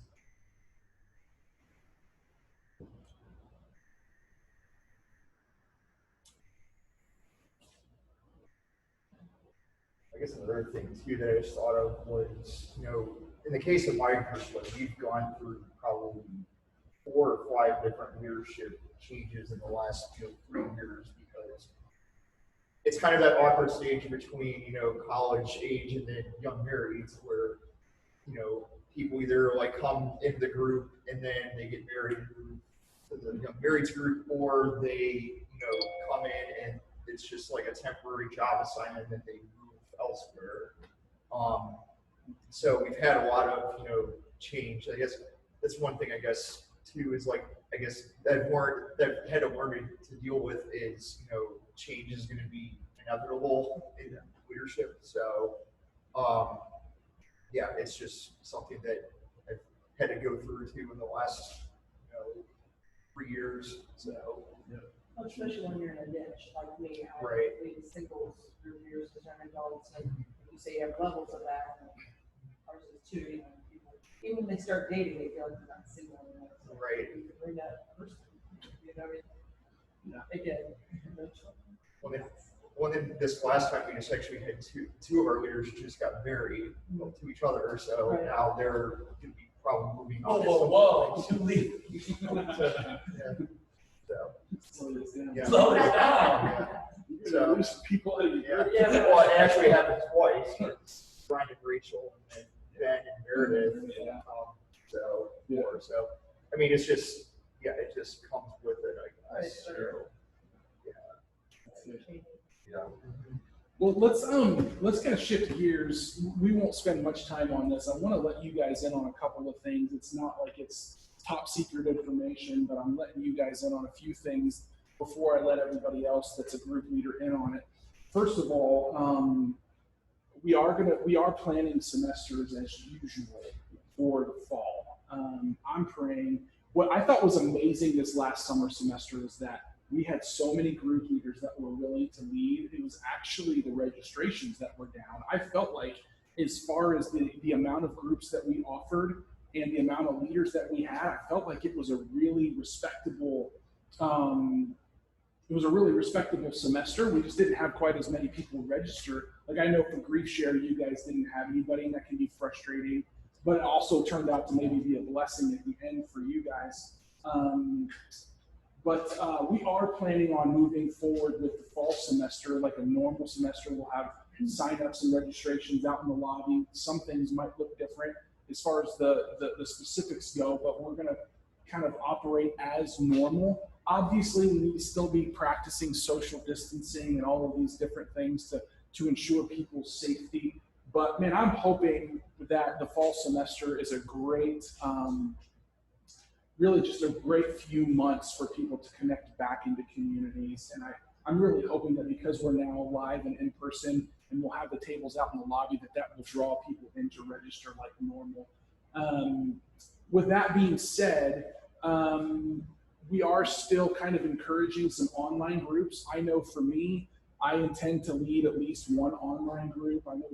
I guess another thing too that I just thought of was, you know, in the case of my group, like we've gone through probably 4 or 5 different leadership changes in the last 3 years, because it's kind of that awkward stage between, you know, college age and then young marrieds, where, you know, people either like come into the group and then they get married to the young marrieds group, or they, you know, come in and it's just like a temporary job assignment that they move elsewhere. So we've had a lot of, you know, change. I guess that's one thing, I guess, too, is like, I guess that I've had to learn to deal with is, you know, change is going to be inevitable in leadership. So, yeah, it's just something that I've had to go through too in the last, you know, 3 years. So, yeah. Well, especially when you're in a niche like me, I Right. lead singles group years because I'm adults, and you say you have levels of that. And ours is 2, you know, people, even when they start dating, they feel like they're not single anymore. So Right. you can bring that person, you know, Yeah. again. Well, then this last time we just actually had two of our leaders just got married to each other. So Right. now they're going to be probably moving on. Whoa, 2 leaders. So, Yeah. yeah. Slow it down. Yeah. So, There's people out of yeah. Yeah. Well, it actually happened twice. It's Brian and Rachel, and then Ben and Meredith. Yeah. So, Yeah. more. So, I mean, it's just, yeah, it just comes with it, I guess. Right. So, yeah. Well, let's kind of shift gears. We won't spend much time on this. I want to let you guys in on a couple of things. It's not like it's top secret information, but I'm letting you guys in on a few things before I let everybody else that's a group leader in on it. First of all, we are planning semesters as usual for the fall. I'm praying. What I thought was amazing this last summer semester is that we had so many group leaders that were willing to lead. It was actually the registrations that were down. I felt like, as far as the amount of groups that we offered and the amount of leaders that we had, I felt like it was a really respectable semester. We just didn't have quite as many people register. Like, I know for Grief Share, you guys didn't have anybody, and that can be frustrating, but it also turned out to maybe be a blessing at the end for you guys. But we are planning on moving forward with the fall semester like a normal semester. We'll have signups and registrations out in the lobby. Some things might look different as far as the specifics go, but we're going to kind of operate as normal. Obviously, we need to still be practicing social distancing and all of these different things to ensure people's safety. But man, I'm hoping that the fall semester is a great, really just a great few months for people to connect back into communities. And I'm really hoping that because we're now live and in person and we'll have the tables out in the lobby, that will draw people in to register like normal. With that being said, we are still kind of encouraging some online groups. I know for me, I intend to lead at least one online group. I know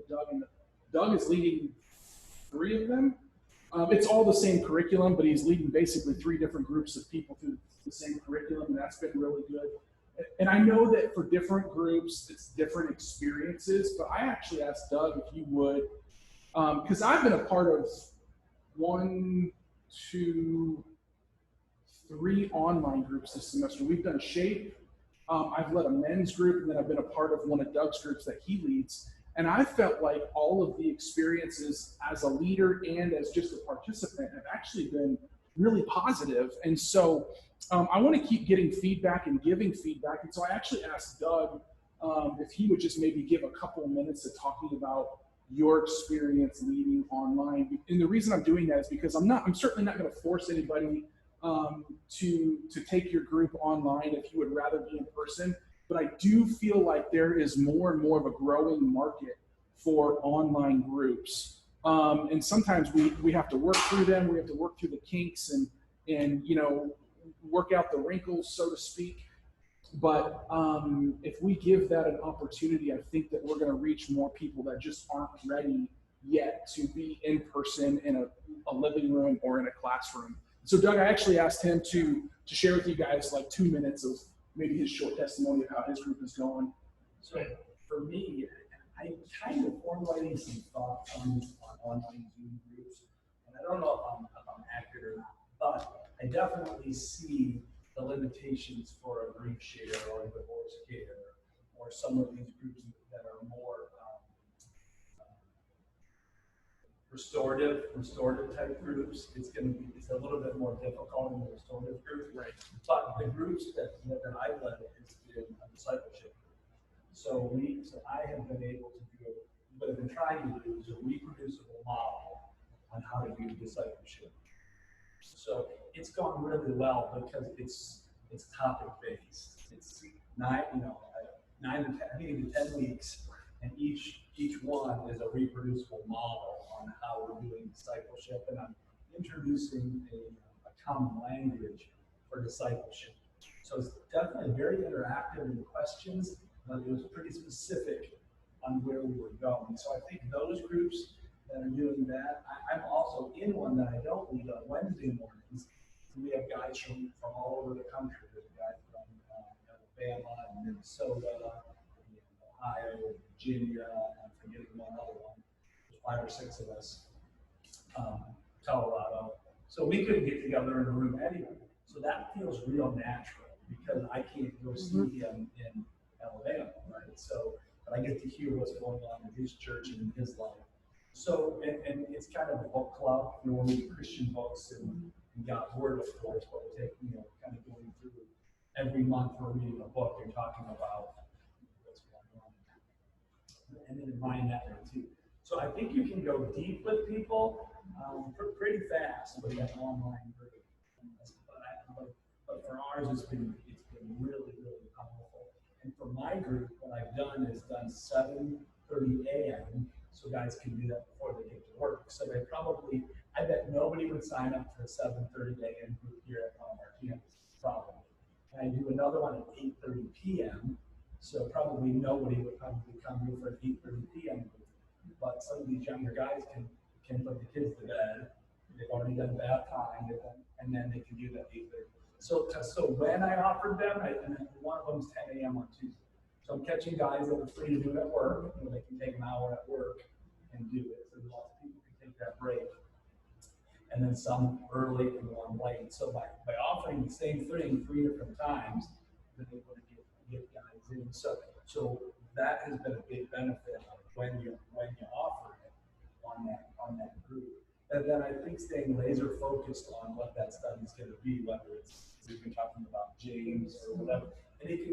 Doug is leading 3 of them. It's all the same curriculum, but he's leading basically 3 different groups of people through the same curriculum, and that's been really good. And I know that for different groups, it's different experiences, but I actually asked Doug if you would, because I've been a part of 1, 2, 3 online groups this semester. We've done Shape. I've led a men's group, and then I've been a part of one of Doug's groups that he leads. And I felt like all of the experiences as a leader and as just a participant have actually been really positive. And so I want to keep getting feedback and giving feedback. And so I actually asked Doug if he would just maybe give a couple of minutes of talking about your experience leading online. And the reason I'm doing that is because I'm certainly not going to force anybody to take your group online if you would rather be in person. But I do feel like there is more and more of a growing market for online groups. And sometimes we have to work through them. We have to work through the kinks and work out the wrinkles, so to speak. But if we give that an opportunity, I think that we're going to reach more people that just aren't ready yet to be in person in a living room or in a classroom. So Doug, I actually asked him to share with you guys like 2 minutes of maybe his short testimony of how his group is going. So for me, I kind of formulating some thoughts on online Zoom groups, and I don't know if I'm accurate or not, but I definitely see the limitations for a grief share or a divorce care or some of these groups that are more restorative type groups. It's a little bit more difficult in the restorative group. Right. But the groups that I've led has been a discipleship group. So I have been able to do what I've been trying to do is a reproducible model on how to do discipleship. So it's gone really well because it's topic based. It's 9 to 10 weeks, and each one is a reproducible model on how we're doing discipleship, and I'm introducing a common language for discipleship. So it's definitely very interactive in the questions, but it was pretty specific on where we were going. So I think those groups that are doing that, I'm also in one that I don't lead on Wednesday mornings. We have guys from all over the country. There's a guy from Alabama and Minnesota, Ohio, Virginia, I'm forgetting one other one. There's 5 or 6 of us. Colorado. So we couldn't get together in a room anyway. So that feels real natural because I can't go see him in Alabama, right? So, but I get to hear what's going on in his church and in his life. So, and it's kind of a book club. We'll read Christian books and God's Word, of course, but we're taking, kind of going through every month we're reading a book and talking about what's going on. And then in that way too. So I think you can go deep with people pretty fast with that online group. But for ours, it's been really, really powerful. And for my group, what I've done is done 7:30 a.m. so guys can do that before they get to work. So I bet nobody would sign up for a 7:30 a.m. group here at one of our campuses, probably. And I do another one at 8:30 p.m. So probably nobody would probably come here for an 8:30 p.m. group. But some of these younger guys can put the kids to bed. They've already done bath time, and then they can do that 8:30. So when I offered them, and one of them is 10 a.m. on Tuesday. So I'm catching guys that are free to do it at work. They can take an hour at work and do it. So lots of people can take that break. And then some early and one late. So by offering the same thing 3 different times, they're able to get guys in. So that has been a big benefit of when you offer it on that group. And then I think staying laser focused on what that study is going to be, whether it's we've been talking about James or whatever, and it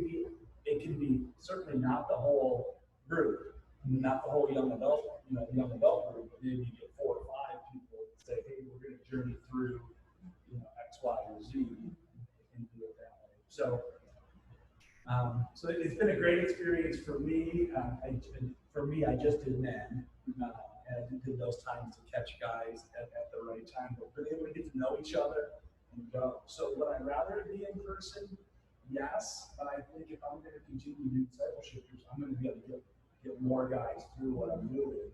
can be certainly not the whole group, not the whole young adult group, but maybe you get 4 or 5 people that say, hey, we're going to journey through, X, Y, or Z, and do it that way. So it's been a great experience for me. I just did men. And I did those times to catch guys at the right time, but we're able to get to know each other and go. So would I rather be in person? Yes, but I think if I'm going to continue to do discipleship, I'm going to be able to get more guys through what I'm doing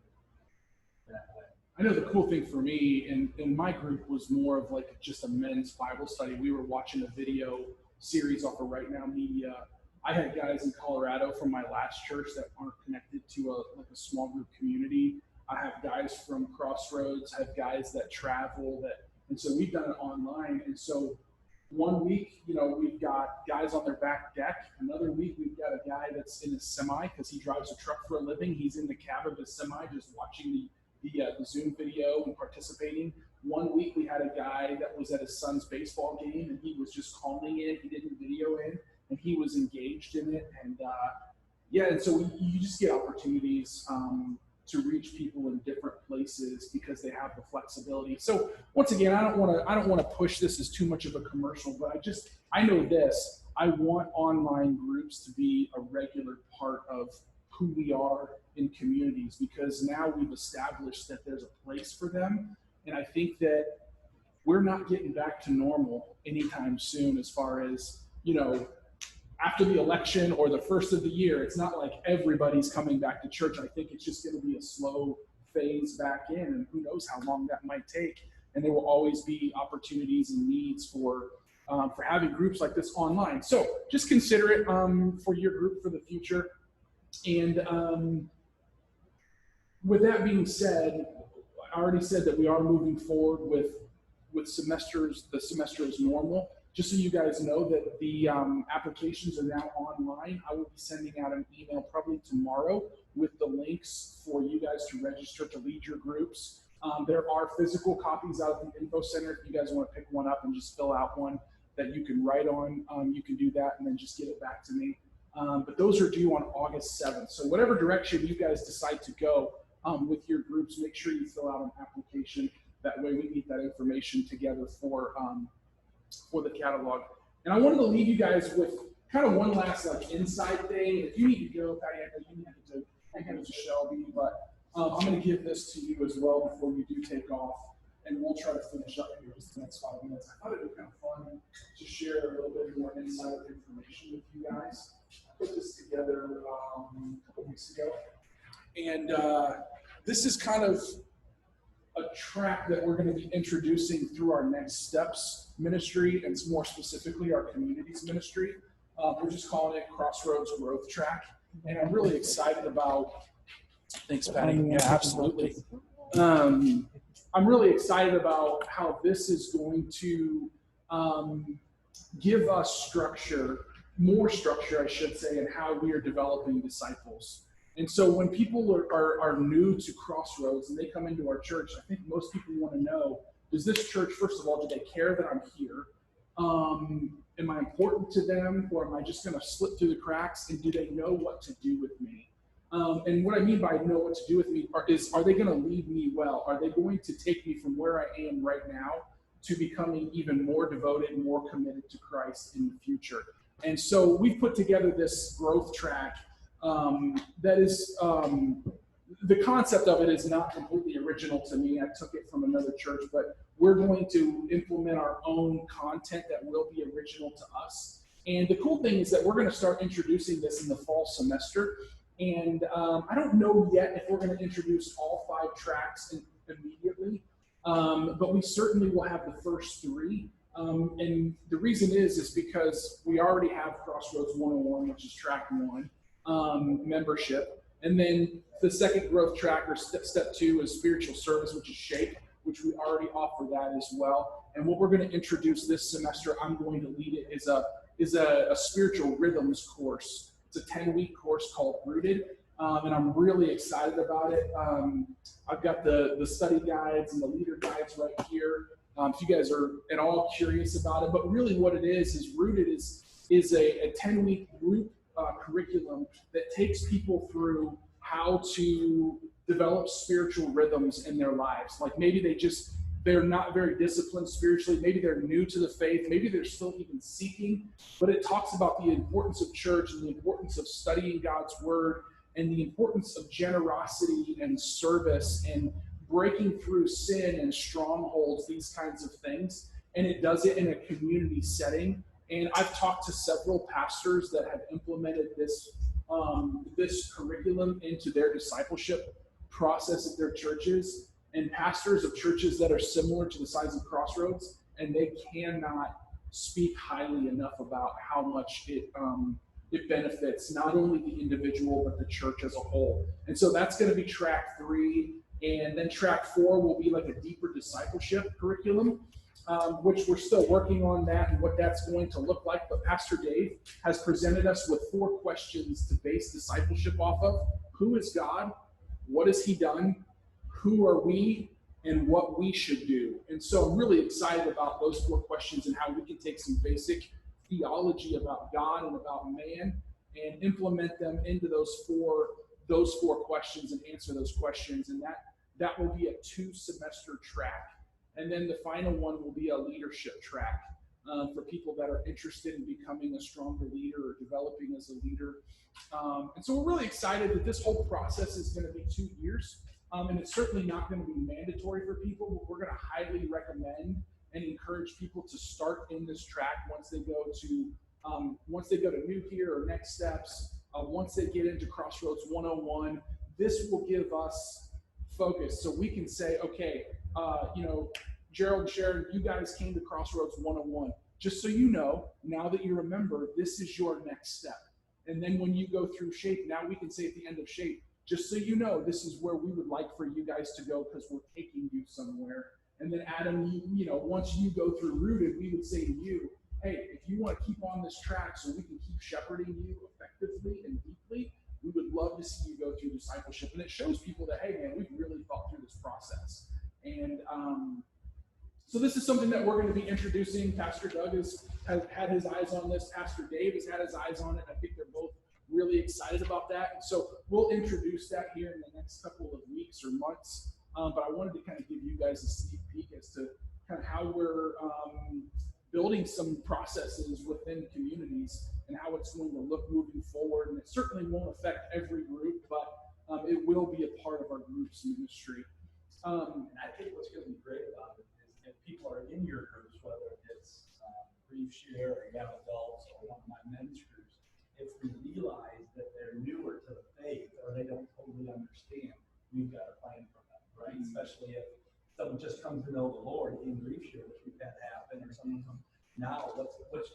that way. I know the cool thing for me in my group was more of like just a men's Bible study. We were watching a video series off of Right Now Media. I had guys in Colorado from my last church that aren't connected to a small group community. I have guys from Crossroads, I have guys that travel and so we've done it online. And so one week, we've got guys on their back deck. Another week, we've got a guy that's in a semi because he drives a truck for a living. He's in the cab of his semi just watching the Zoom video and participating. One week, we had a guy that was at his son's baseball game and he was just calling in. He didn't video in and he was engaged in it. And and so you just get opportunities to reach people in different places because they have the flexibility. So once again, I don't want to push this as too much of a commercial, but I know this. I want online groups to be a regular part of who we are in communities because now we've established that there's a place for them. And I think that we're not getting back to normal anytime soon as far as, after the election or the first of the year. It's not like everybody's coming back to church. I think it's just going to be a slow phase back in, and who knows how long that might take. And there will always be opportunities and needs for having groups like this online. So just consider it for your group for the future. And with that being said, I already said that we are moving forward with semesters. The semester is normal. Just so you guys know that the applications are now online. I will be sending out an email probably tomorrow with the links for you guys to register to lead your groups. There are physical copies out at the info center. If you guys want to pick one up and just fill out one that you can write on, you can do that and then just get it back to me. But those are due on August 7th. So whatever direction you guys decide to go with your groups, make sure you fill out an application. That way we get that information together for the catalog. And I wanted to leave you guys with kind of one last inside thing. If you need to go, Patty, you need to give it to Shelby, but I'm going to give this to you as well before you do take off, and we'll try to finish up here just the next 5 minutes. I thought it would be kind of fun to share a little bit more insider information with you guys. I put this together a couple weeks ago, and this is kind of a track that we're going to be introducing through our Next Steps ministry, and more specifically our communities ministry. We're just calling it Crossroads Growth Track, and I'm really excited about. Thanks, Patty. Yeah, absolutely. I'm really excited about how this is going to give us more structure, I should say, in how we are developing disciples. And so when people are new to Crossroads and they come into our church, I think most people want to know, does this church, first of all, do they care that I'm here? Am I important to them, or am I just going to slip through the cracks? And do they know what to do with me? And what I mean by know what to do with me are they going to lead me well? Are they going to take me from where I am right now to becoming even more devoted, more committed to Christ in the future? And so we've put together this growth track that is, the concept of it is not completely original to me. I took it from another church, but we're going to implement our own content that will be original to us. And the cool thing is that we're going to start introducing this in the fall semester. And I don't know yet if we're going to introduce all 5 tracks immediately, but we certainly will have the first 3. And the reason is because we already have Crossroads 101, which is track 1. Membership, and then the second growth track or step 2 is spiritual service, which is Shape, which we already offer that as well. And what we're going to introduce this semester, I'm going to lead it, is a spiritual rhythms course. It's a 10-week course called Rooted, and I'm really excited about it. I've got the study guides and the leader guides right here. If you guys are at all curious about it, but really what it is Rooted is a 10-week group curriculum that takes people through how to develop spiritual rhythms in their lives. Like maybe they're not very disciplined spiritually. Maybe they're new to the faith. Maybe they're still even seeking. But it talks about the importance of church and the importance of studying God's word and the importance of generosity and service and breaking through sin and strongholds, these kinds of things. And it does it in a community setting. And I've talked to several pastors that have implemented this curriculum into their discipleship process at their churches, and pastors of churches that are similar to the size of Crossroads, and they cannot speak highly enough about how much it benefits not only the individual but the church as a whole. And so that's going to be track 3, and then track 4 will be like a deeper discipleship curriculum, which we're still working on that and what that's going to look like. But Pastor Dave has presented us with 4 questions to base discipleship off of. Who is God? What has he done? Who are we? And what we should do. And so I'm really excited about those 4 questions and how we can take some basic theology about God and about man and implement them into those four questions and answer those questions. And that will be a 2-semester track. And then the final one will be a leadership track for people that are interested in becoming a stronger leader or developing as a leader. And so we're really excited that this whole process is going to be 2 years. And it's certainly not going to be mandatory for people, but we're going to highly recommend and encourage people to start in this track once they go to New Here or Next Steps, once they get into Crossroads 101. This will give us focus so we can say, okay, Gerald and Sharon, you guys came to Crossroads 101. Just so you know, now that you remember, this is your next step. And then when you go through Shape, now we can say at the end of Shape, just so you know, this is where we would like for you guys to go because we're taking you somewhere. And then Adam, once you go through Rooted, we would say to you, hey, if you want to keep on this track so we can keep shepherding you effectively and deeply, we would love to see you go through discipleship. And it shows people that, hey, man, we've really thought through this process. And so this is something that we're going to be introducing. Pastor Doug has had his eyes on this. Pastor Dave has had his eyes on it. I think they're both really excited about that. And so we'll introduce that here in the next couple of weeks or months. But I wanted to kind of give you guys a sneak peek as to kind of how we're building some processes within communities and how it's going to look moving forward. And it certainly won't affect every group, but it will be a part of our group's ministry. And I think what's going to be great about it is if people are in your groups, whether it's Brief Share or Young Adults or one of my men's groups, if we realize that they're newer to the faith or they don't totally understand, we've got a plan for them, right? Mm-hmm. Especially if someone just comes to know the Lord in Brief Share, which we've had happen, or someone comes now, which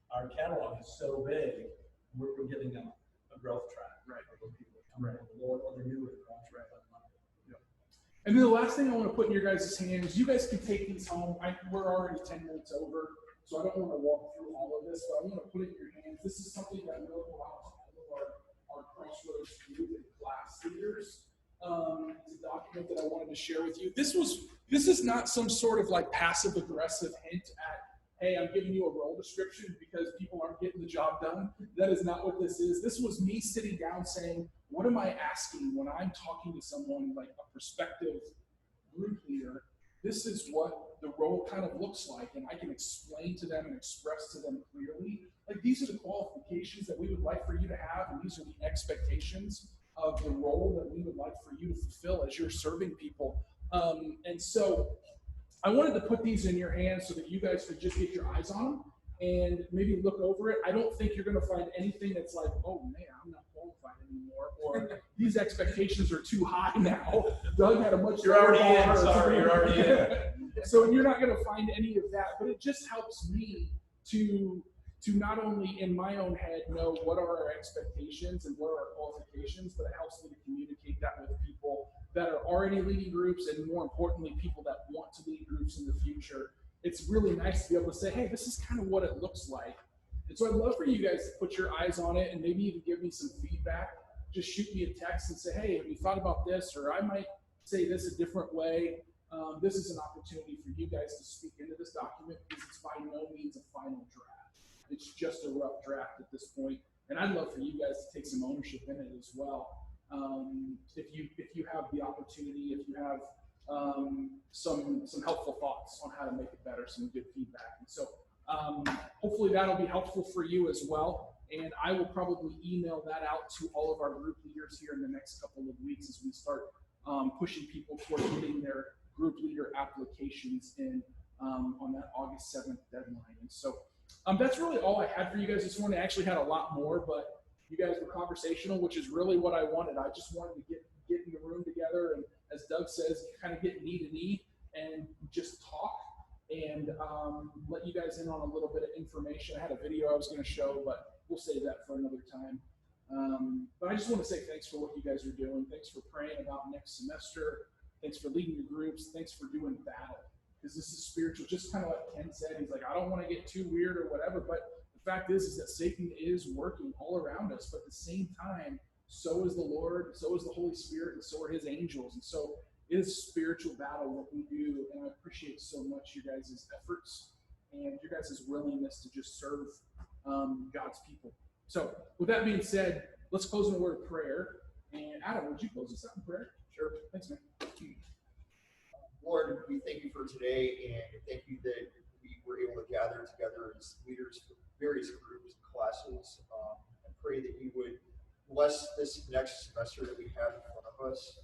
our catalog is so big, we're giving them a growth track, right? For those people that come to the Lord or they're newer to Christ, right? And then the last thing I want to put in your guys' hands, you guys can take these home. We're already 10 minutes over, so I don't want to walk through all of this, but I want to put it in your hands. This is something that will go out to all of our Crossroads group and class leaders. It's a document that I wanted to share with you. This is not some sort of like passive aggressive hint at, hey, I'm giving you a role description because people aren't getting the job done. That is not what this is. This was me sitting down saying, what am I asking when I'm talking to someone like a prospective group leader? This is what the role kind of looks like, and I can explain to them and express to them clearly. Like, these are the qualifications that we would like for you to have, and these are the expectations of the role that we would like for you to fulfill as you're serving people. And so I wanted to put these in your hands so that you guys could just get your eyes on them and maybe look over it. I don't think you're going to find anything that's like, oh man, I'm not qualified anymore, or these expectations are too high now. Doug had a much You're already in, sorry, you're already in. So you're not going to find any of that, but it just helps me to not only in my own head know what are our expectations and what are our qualifications, but it helps me to communicate that with people that are already leading groups, and more importantly, people that want to lead groups in the future. It's really nice to be able to say, hey, this is kind of what it looks like. And so I'd love for you guys to put your eyes on it and maybe even give me some feedback. Just shoot me a text and say, hey, have you thought about this? Or I might say this a different way. This is an opportunity for you guys to speak into this document because it's by no means a final draft. It's just a rough draft at this point. And I'd love for you guys to take some ownership in it as well. If you have the opportunity, if you have some helpful thoughts on how to make it better, some good feedback. And so hopefully that'll be helpful for you as well. And I will probably email that out to all of our group leaders here in the next couple of weeks as we start pushing people toward getting their group leader applications in on that August 7th deadline. And so that's really all I had for you guys this morning. I actually had a lot more, but you guys were conversational, which is really what I wanted. I just wanted to get in the room together and, as Doug says, kind of get knee to knee and just talk and let you guys in on a little bit of information. I had a video I was going to show, but we'll save that for another time. But I just want to say thanks for what you guys are doing. Thanks for praying about next semester. Thanks for leading your groups. Thanks for doing battle. Because this is spiritual, just kind of like Ken said. He's like, I don't want to get too weird or whatever, but the fact is that Satan is working all around us, but at the same time, so is the Lord, so is the Holy Spirit, and so are his angels. And so it is spiritual battle what we do, and I appreciate so much your guys' efforts and your guys' willingness to just serve God's people. So with that being said, let's close in a word of prayer. And Adam, would you close us out in prayer? Sure. Thanks, man. Lord, we thank you for today, and thank you that we were able to gather together as leaders for various groups and classes. I pray that you would bless this next semester that we have in front of us.